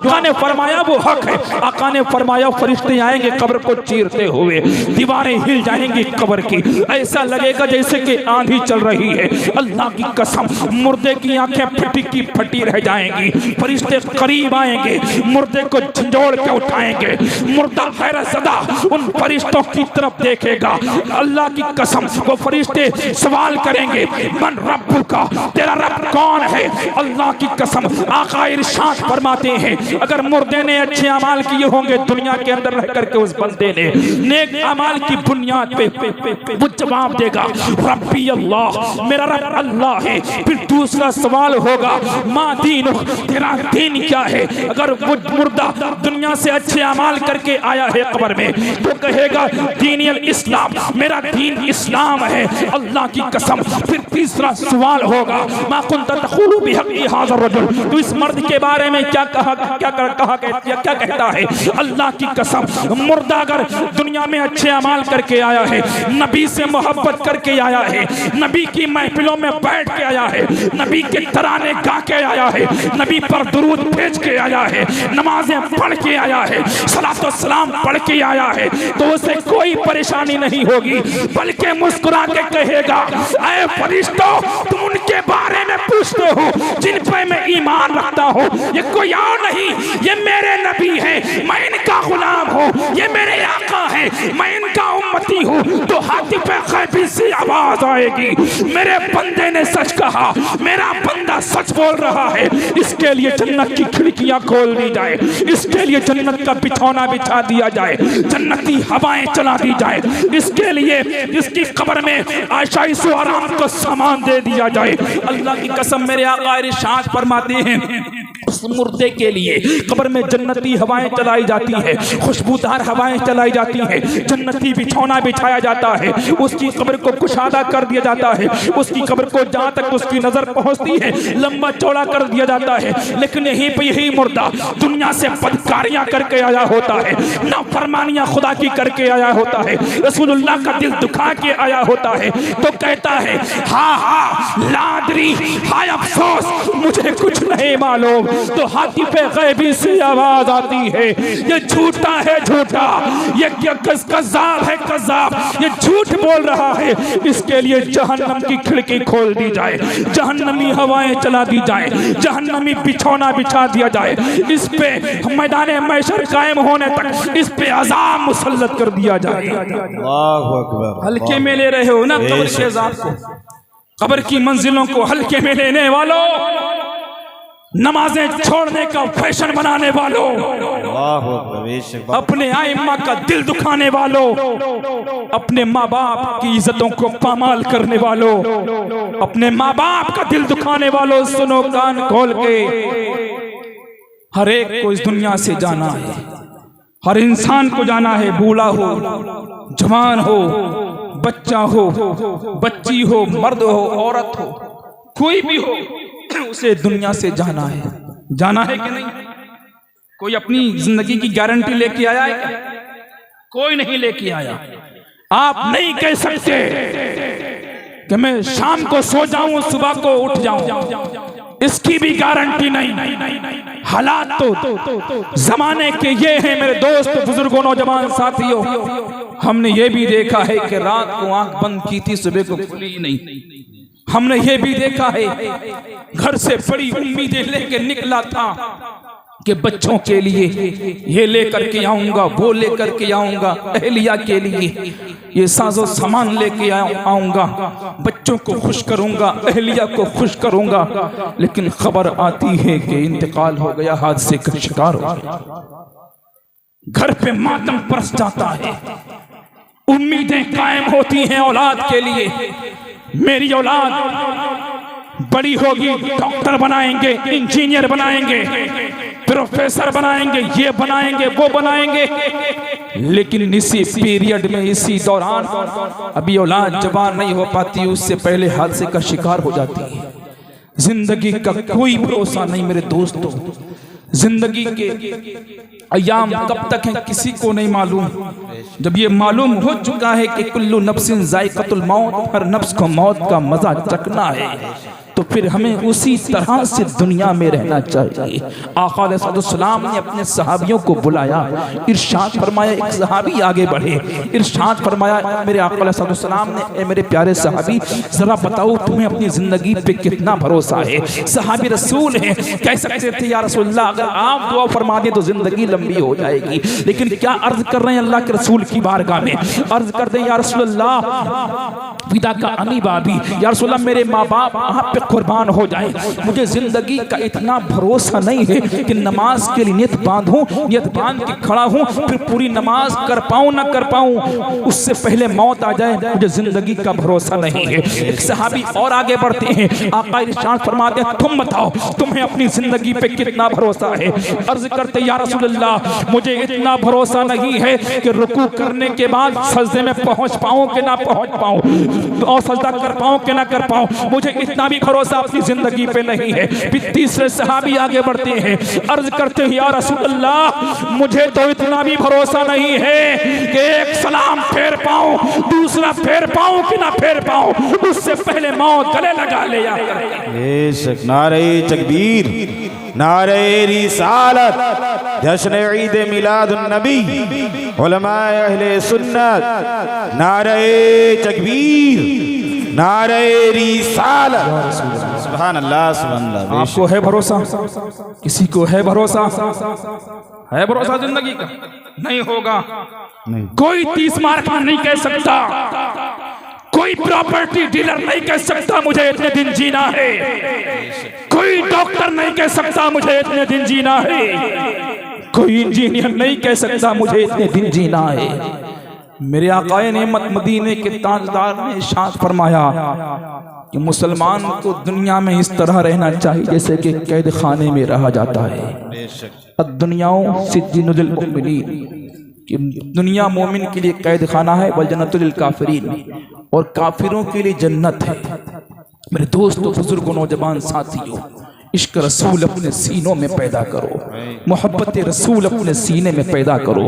आका ने फरमाया वो हक है। आका ने फरमाया फरिश्ते आएंगे कब्र को चीरते हुए, दीवारें हिल जाएंगी कब्र की, ऐसा लगेगा जैसे कि आंधी चल रही है। अल्लाह की कसम, मुर्दे की आंखें फटी की फटी रह जाएंगी। फरिश्ते करीब आएंगे, मुर्दे को झंझोड़ के उठाएंगे। मुर्दा हैरतज़दा उन फरिश्तों की तरफ देखेगा। अल्लाह की कसम, वो फरिश्ते सवाल करेंगे मन रब्बुका, तेरा रब कौन है? अल्लाह की कसम, आका इरशाद फरमाते हैं अगर मुर्दे ने अच्छे अमाल किए होंगे दुनिया के अंदर रह करके उस बंदे ने नेक अमाल की बुनियाद पे वो जवाब देगा रब्बी अल्लाह, मेरा रब अल्लाह है। फिर दूसरा सवाल होगा माँ दीन, तेरा दीन क्या है? अगर वो मुर्दा दुनिया से अच्छे अमाल करके आया है कब्र में तो कहेगा दीनियल इस्लाम, मेरा दीन इस्लाम है। अल्लाह की कसम, फिर तीसरा सवाल होगा मा कुंता तक़ूलु बिहक़्क़ि हाज़ा रजुल, तो इस मर्द के बारे में क्या कहता है? अल्लाह की कसम, मुर्दा अगर दुनिया में अच्छे अमाल करके आया है, नबी से मोहब्बत करके आया है, नबी की महफिलों में बैठ के आया है, नबी के तराने गा के आया है, नबी पर दुरूद भेज के आया है, नमाजें पढ़ के आया है, सलातो सलाम पढ़ के आया है, तो उसे कोई परेशानी नहीं होगी, बल्कि मुस्कुरा के कहेगा ऐ फरिश्तों, तुम उनके बारे में पूछते हो जिन पे मैं ईमान रखता हूँ। ये कोई और नहीं, ये मेरे नबी है, मैं इनका गुलाम हूँ, ये मेरे आका है, मैं इनका उम्मती हूँ। तो हाथी पे गैबी से आवाज आएगी मेरे बंदे ने सच कहा, मेरा बंदा सच बोल रहा है। इसके लिए जन्नत की खिड़कियां खोल दी जाए, इसके लिए जन्नत का बिछौना बिछा दिया जाए, जन्नती हवाएं चला दी जाए, इसके लिए इसकी कब्र में आशाइश व आराम को सामान दे दिया जाए। अल्लाह की कसम, मेरे आका इरशाद फरमाते हैं उस मुर्दे के लिए कब्र में जन्नती हवाएं चलाई जाती है, खुशबूदार हवाएं चलाई जाती है, जन्नती बिछौना बिछाया जाता है, उसकी कब्र को कुशादा कर दिया जाता है, उसकी कब्र को जहां तक उसकी नजर पहुंचती है लंबा चौड़ा कर दिया जाता है। लेकिन यहीं पे यही मुर्दा दुनिया से बदकारियां करके आया होता है, नाफरमानियां खुदा की करके आया होता है, रसूलुल्लाह का दिल दुखा के आया होता है, तो कहता है हाँ हाँ लादरी, हाय अफसोस, मुझे कुछ नहीं मालूम। तो हाथी पे गैबी से आवाज आती है ये झूठा है झूठा, ये कज़्ज़ाब है कज़्ज़ाब, ये झूठ बोल रहा है। इसके लिए जहन्नम की खिड़की खोल दी जाए, जहन्नमी हवाएं चला दी जाए, जहन्नमी बिछौना बिछा दिया जाए, इस पे मैदान महशर कायम होने तक इस पे अज़ाब मुसल्लत कर दिया जाए। अल्लाहु अकबर। हल्के में ले रहे हो ना कब्र के अज़ाब को, कब्र की मंजिलों को हल्के में लेने वालों, नमाजें छोड़ने का फैशन बनाने वालों, अपने आइम्मा का दिल दुखाने वालों, अपने माँ बाप की इज्जतों को पामाल करने वालों, अपने माँ बाप का दिल दुखाने वालों, सुनो कान खोल के, हर एक को इस दुनिया से जाना है, हर इंसान को जाना है, बूढ़ा हो, जवान हो, बच्चा हो, बच्ची हो, मर्द हो, औरत हो, कोई भी हो, उसे दुनिया से जाना है। जाना है कि नहीं? कोई अपनी जिंदगी की गारंटी लेके आया है क्या? कोई नहीं लेके आया। आप नहीं कह सकते कि मैं शाम को सो जाऊं सुबह को उठ जाऊं, इसकी भी गारंटी नहीं। हालात तो जमाने के ये हैं मेरे दोस्त बुजुर्गों नौजवान साथियों, हमने ये भी देखा है कि रात को आंख बंद की थी सुबह को खुली नहीं। हमने ये भी देखा है घर से बड़ी उम्मीदें लेके निकला था कि बच्चों के लिए ये लेकर के आऊंगा, वो लेकर के आऊंगा, अहलिया के लिए ये साजो सामान लेके आऊंगा, बच्चों को खुश करूंगा, अहलिया को खुश करूंगा। लेकिन खबर आती है कि इंतकाल हो गया, हादसे का शिकार हो गया। घर पे मातम बरस जाता है, उम्मीदें कायम होती हैं औलाद के लिए, मेरी औलाद बड़ी होगी, डॉक्टर बनाएंगे, इंजीनियर बनाएंगे, प्रोफेसर बनाएंगे, ये बनाएंगे, वो बनाएंगे। लेकिन इसी पीरियड में, इसी दौरान अभी औलाद जवान नहीं हो पाती, उससे पहले हादसे का शिकार हो जाती है। जिंदगी का कोई भरोसा नहीं मेरे दोस्तों, जिंदगी के अयाम कब तक हैं किसी को नहीं मालूम। जब ये मालूम हो चुका है कि कुल्लु नफ्सिन जायक़तुल मौत, हर नफ्स को मौत का मजा चखना है, तो फिर हमें उसी तरह से दुनिया में रहना चाहिए। आका अलैहिस्सलाम ने अपने सहाबियों को बुलाया, इरशाद फरमाया, एक सहाबी आगे बढ़े, इरशाद फरमाया मेरे आका अलैहिस्सलाम ने, ए मेरे प्यारे सहाबी जरा बताओ तुम्हें अपनी जिंदगी पे कितना भरोसा है। सहाबी रसूल हैं, कह सकते थे या रसूलल्लाह अगर आप दुआ फरमा दें तो जिंदगी लंबी हो जाएगी, लेकिन क्या अर्ज कर रहे हैं अल्लाह के रसूल की बारगाह में, अर्ज कर दें या रसूलल्लाह विदा का अमी बाबी, या रसूलल्लाह मेरे माँ बाप आप पे कुर्बान हो जाए, मुझे जिंदगी का इतना भरोसा नहीं है कि नमाज के लिए नियत बांधूं, नियत बांध के खड़ा हूं, फिर पूरी नमाज कर पाऊं ना कर पाऊं, उससे पहले मौत आ जाए, मुझे जिंदगी का भरोसा नहीं है। एक सहाबी और आगे बढ़ते हैं, आका इरशाद फरमाते हैं तुम बताओ तुम्हें अपनी जिंदगी पे कितना भरोसा है। अर्ज करते या रसूलल्लाह मुझे इतना भरोसा नहीं है कि रुकू करने के बाद सजदे में पहुंच पाऊं कि ना पहुंच पाऊं, और सजदा कर पाऊं कि ना कर पाऊं, मुझे इतना भी भरोसा अपनी जिंदगी पे नहीं है। फिर तीसरे सहाबी आगे बढ़ते हैं, अर्ज करते हैं या रसूलल्लाह मुझे तो इतना भी भरोसा नहीं है कि एक सलाम फेर पाऊं, दूसरा फेर पाऊं कि ना फेर पाऊं, उससे पहले मौत गले लगा ले। नारे तकबीर, नारे रिसालत, जश्न ईद मिलादुन नबी, उलमाए अहले सुन्नत, नारे तकबीर, नारे रिसालत। सुभान अल्लाह, सुभान अल्लाह। आपको है भरोसा? किसी को है भरोसा? है भरोसा जिंदगी का? नहीं होगा। नहीं। कोई 30 मार्क नहीं कह सकता, कोई प्रॉपर्टी डीलर नहीं कह सकता मुझे इतने दिन जीना है, कोई डॉक्टर नहीं कह सकता मुझे इतने दिन जीना है, कोई इंजीनियर नहीं कह सकता मुझे इतने दिन जीना है। मेरे आकाए नेमत मदीने के ताजदार ने इरशाद फरमाया कि मुसलमान को दुनिया में इस तरह रहना चाहिए जैसे कि कैद खाने में रहा जाता है। दुनियाओं सिज्जिनुल मुमिनीन, कि दुनिया मोमिन के लिए कैद खाना है, वल जन्नतुल लिल काफिरीन, और काफिरों के लिए जन्नत है। मेरे दोस्तों, बुजुर्गों, नौजवान साथियों, इश्क रसूल अपने सीनों में पैदा करो, मोहब्बत रसूल अपने सीने में पैदा करो।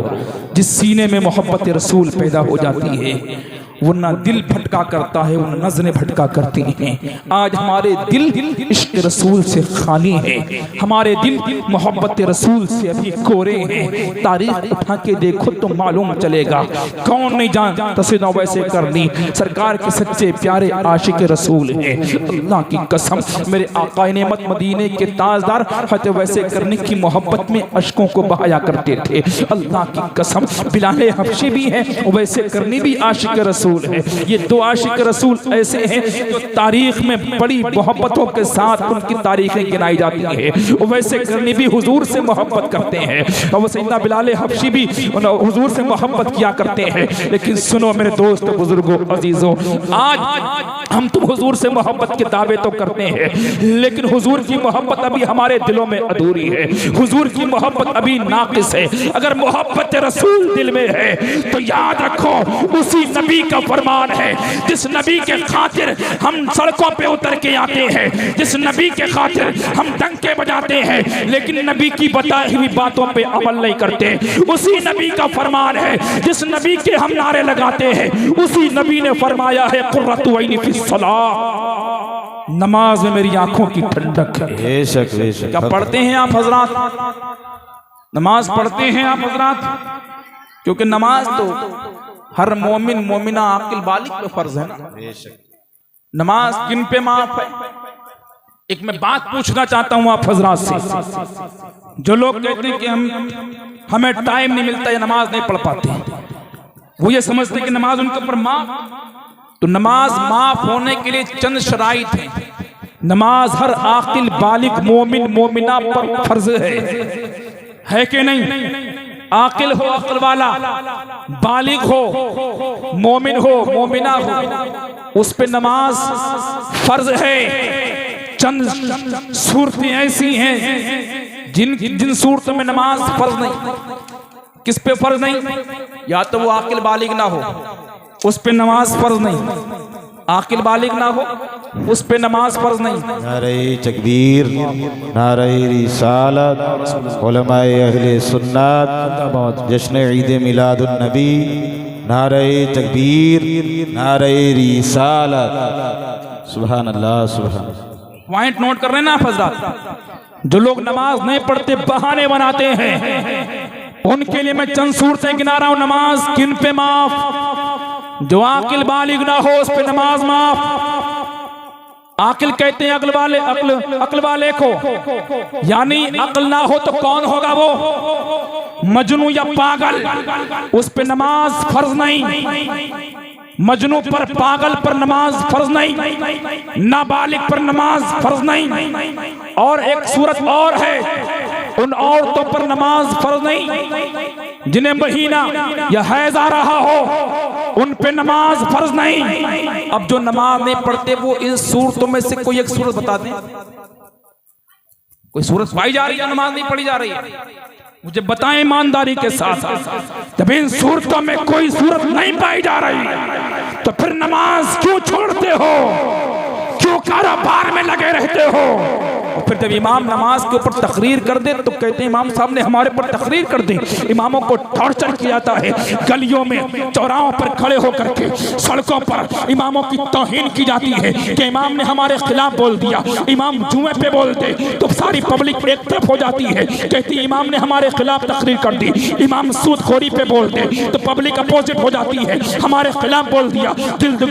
जिस सीने में मोहब्बत रसूल पैदा हो जाती है वो ना दिल भटका करता है, वो नजरें भटका करती हैं। आज हमारे दिल इश्क रसूल से खाली है, हमारे दिल मोहब्बत रसूल से अभी कोरे हैं। तारीख उठा के देखो तो मालूम चलेगा, कौन नहीं जानता सिनो वैसे करनी, सरकार के सच्चे प्यारे आशिक रसूल हैं। अल्लाह की कसम, मेरे आका नेमत मदीने के ताजदार हत वैसे करने की मोहब्बत में अश्कों को बहाया करते थे। अल्लाह की कसम, बिलाल हबशी भी है, वैसे करनी भी आशिक रसूल है। ये दो आशिक रसूल ऐसे हैं जो तारीख में बड़ी मोहब्बतों के साथ उनकी तारीखें गिनाई जाती है। वैसे करनी भी हुजूर से मोहब्बत करते हैं, और वो सैयदना बिलाल हबशी भी हुजूर से मोहब्बत किया करते हैं। लेकिन सुनो मेरे दोस्त, बुजुर्गों, अजीजों, आज हम तुम हुजूर से मोहब्बत के दावे तो करते हैं, लेकिन हुजूर की मोहब्बत अभी हमारे दिलों में अधूरी है, हुजूर की मोहब्बत अभी नाकिस है। अगर मोहब्बत रसूल दिल में है तो याद रखो उसी नबी का फरमान है, जिस नबी के खातिर हम सड़कों पे उतर के आते हैं, जिस नबी के खातिर हम डंके बजाते हैं, लेकिन नबी की बताई हुई बातों पे अमल नहीं करते। उसी नबी का फरमान है, जिस नबी के हम नारे लगाते हैं, उसी नबी ने फरमाया है कुर्रतु ऐनी फिस्सलाह, नमाज में मेरी आंखों की ठंडक है। बेशक बेशक। क्या पढ़ते हैं आप हजरात? नमाज पढ़ते हैं आप हजरात? क्योंकि नमाज तो हर मोमिन मोमिना आकिल बालिग पे फर्ज है ना। नमाज किन पे माफ है? एक मैं बात पूछना चाहता हूं आप हजरात से, जो लोग कहते हैं कि हमें टाइम नहीं मिलता या नमाज नहीं पढ़ पाते, वो ये समझते कि नमाज उनके ऊपर माफ, तो नमाज माफ होने के लिए चंद शराइत हैं। नमाज हर आकिल बालिग मोमिन मोमिना पर फर्ज है कि नहीं? आकिल हो, अक्ल वाला, बालिग हो, मोमिन हो, मोमिना हो, उस पे नमाज फर्ज है। चंद सूरतें ऐसी हैं जिन सूरतों में नमाज फर्ज नहीं। किस पे फर्ज नहीं? या तो वो आकिल बालिग ना हो, उस पे नमाज फर्ज नहीं। आकिल बालिग ना हो, उस पे नमाज फर्ज नहीं। नारे तकबीर, नारे रिसालत, उलमाए अहले सुन्नत, जश्न ईद मिलादुन नबी, नारे तकबीर, नारे रिसालत। सुभान अल्लाह, सुभान। पॉइंट नोट कर रहे हैं ना आप हजरात? जो लोग नमाज नहीं पढ़ते, बहाने बनाते हैं, उनके लिए मैं चंद सूरतें गिना रहा हूं। नमाज किन पे माफ? जो आकिल बालिग ना हो उस पे नमाज माफ। आकिल कहते हैं अक्ल वाले को, यानी अक्ल ना हो तो कौन होगा वो? मजनू या पागल, उस पे नमाज फर्ज नहीं। मजनू पर, पागल पर नमाज फर्ज नहीं, नाबालिग पर नमाज फर्ज नहीं। और एक सूरत और है, उन औरतों पर नमाज फर्ज नहीं जिन्हें महीना या हैज आ रहा हो, उन पे नमाज फर्ज नहीं। अब जो नमाज नहीं पढ़ते वो इन सूरतों में से कोई एक सूरत बता दें। कोई सूरत पाई जा रही है नमाज नहीं पढ़ी जा रही है? मुझे बताएं ईमानदारी के साथ। जब इन सूरतों में कोई सूरत नहीं पाई जा रही तो फिर नमाज क्यों छोड़ते हो? क्यों कारोबार में लगे रहते हो? और फिर जब इमाम नमाज के ऊपर तकरीर कर दे तो कहते हैं इमाम साहब ने हमारे पर तकरीर कर दी। इमामों को टॉर्चर किया जाता है, गलियों में चौराहों पर खड़े होकर के, सड़कों पर इमामों की तौहीन की जाती है कि इमाम ने हमारे खिलाफ बोल दिया। इमाम जुमे पे बोलते तो सारी पब्लिक एक तरफ हो जाती है, कहती इमाम ने हमारे खिलाफ तकरीर कर दी। इमाम सूदखोरी पे बोलते तो पब्लिक अपोजिट हो जाती है, हमारे खिलाफ बोल दिया।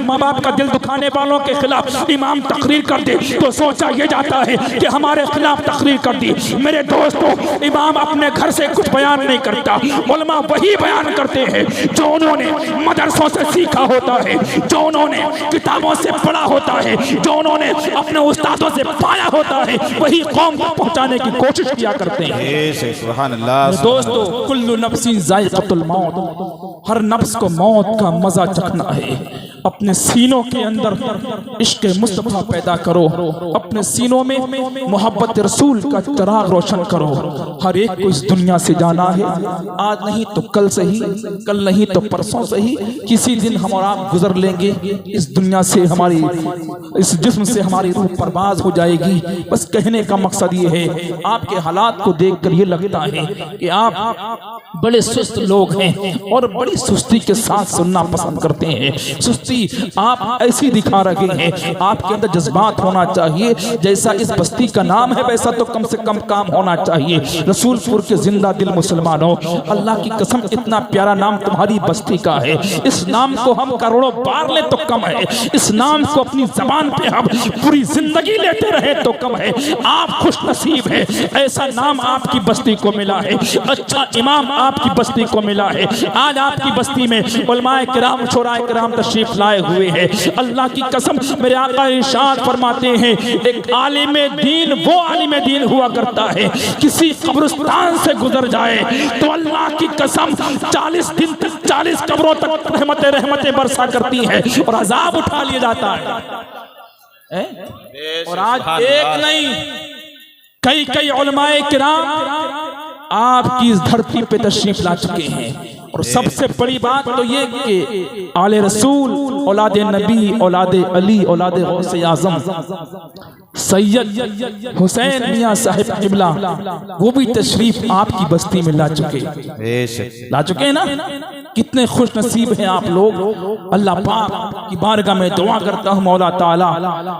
माँ बाप का दिल दुखाने वालों के खिलाफ इमाम तकरीर कर दे तो सोचा यह जाता है कि हमारे खिलाफ तकरीर कर दी। मेरे दोस्तों, इमाम अपने घर से कुछ बयान नहीं करता, उलमा वही बयान करते हैं जो उन्होंने मदरसों से सीखा होता है, जो उन्होंने किताबों से पढ़ा होता है, जो उन्होंने अपने उस्तादों से पाया होता है, वही कौम को पहुंचाने की कोशिश किया करते हैं। सुभान अल्लाह। दोस्तों, कुल्लु नफ्सिन ज़ाइक़तुल मौत, हर नफ्स को मौत का मजा चखना है। अपने सीनों के अंदर इश्क़ मुस्तफ़ा पैदा करो, अपने सीनों में मोहब्बत रसूल का चिराग रोशन करो। हर एक को इस दुनिया से जाना है, आज नहीं तो कल सही, कल नहीं तो परसों सही, किसी दिन हम और आप गुजर लेंगे इस दुनिया से। हमारी इस जिस्म से हमारी रूह परवाज हो जाएगी। बस कहने का मकसद ये है, आपके हालात को देखकर ये लगता है कि आप बड़े सुस्त लोग हैं और बड़ी सुस्ती के साथ सुनना पसंद करते हैं। सुस्ती आप ऐसी दिखा रहे हैं, आपके अंदर जज्बात होना चाहिए। जैसा इस बस्ती का नाम है वैसा तो कम से कम काम होना चाहिए। रसूलपुर के जिंदा दिल मुसलमानों, अल्लाह की कसम इतना प्यारा नाम तुम्हारी बस्ती का है। इस नाम को हम करोड़ों बार ले तो कम है, इस नाम को अपनी जबान पे हम पूरी जिंदगी लेते रहे तो कम है। आप खुश नसीब है, ऐसा नाम आपकी बस्ती को मिला है, अच्छा इमाम आपकी बस्ती को मिला है। आज आपकी बस्ती में उलमाए किराम, शोराए किराम तशरीफ लाए हुए हैं। अल्लाह की कसम, मेरे आका इरशाद फरमाते हैं, एक आलिम दीन वो आलिम दीन हुआ करता है, किसी कब्रिस्तान से गुजर जाए तो अल्लाह की कसम 40 दिन तक 40 कब्रों तक रहमतें बरसा करती है और अजाब उठा लिया जाता है। और आज एक नहीं, कई उलमाए किराम आपकी इस धरती पे तशरीफ ला चुके हैं। और सबसे बड़ी बात तो ये कि आले रसूल, औलादे नबी, औलादे अली, औलादे गौसे आज़म सैयद हुसैन मियां साहिब किबला, वो भी तशरीफ आपकी बस्ती में ला चुके हैं ना। कितने खुश नसीब हैं आप लोग। अल्लाह पाक की बारगाह में दुआ करता हूँ, मौला ताला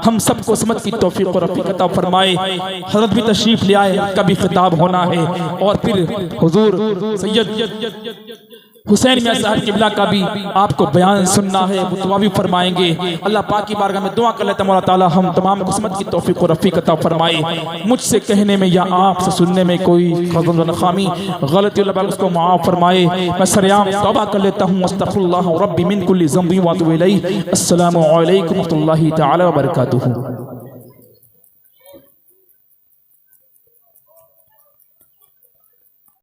हम सबको समझ की तौफीक और रफ़ीक अता फरमाए। हज़रत भी तशरीफ ले आए, कभी खिताब होना है और फिर हुजूर सैयद हुसैन मियां साहब किबला का भी आपको बयान सुनना है, वो दुआ भी फरमाएंगे। अल्लाह पाक की बारगाह में दुआ कर लेते हैं, मौला ताला हम तमाम को समझ की तौफीक और रफ़ीक अता फरमाए। मुझसे कहने में या आपसे सुनने में कोई खामी गलती उसको माफ़ फरमाए। मैं सरेआम तौबा कर लेता हूँ, अस्तग़फिरुल्लाह रब्बी मिन कुल्ली ज़ंबी व अतूबु इलैहि। अस्सलामु अलैकुम व रहमतुल्लाहि तआला व बरकातुहू।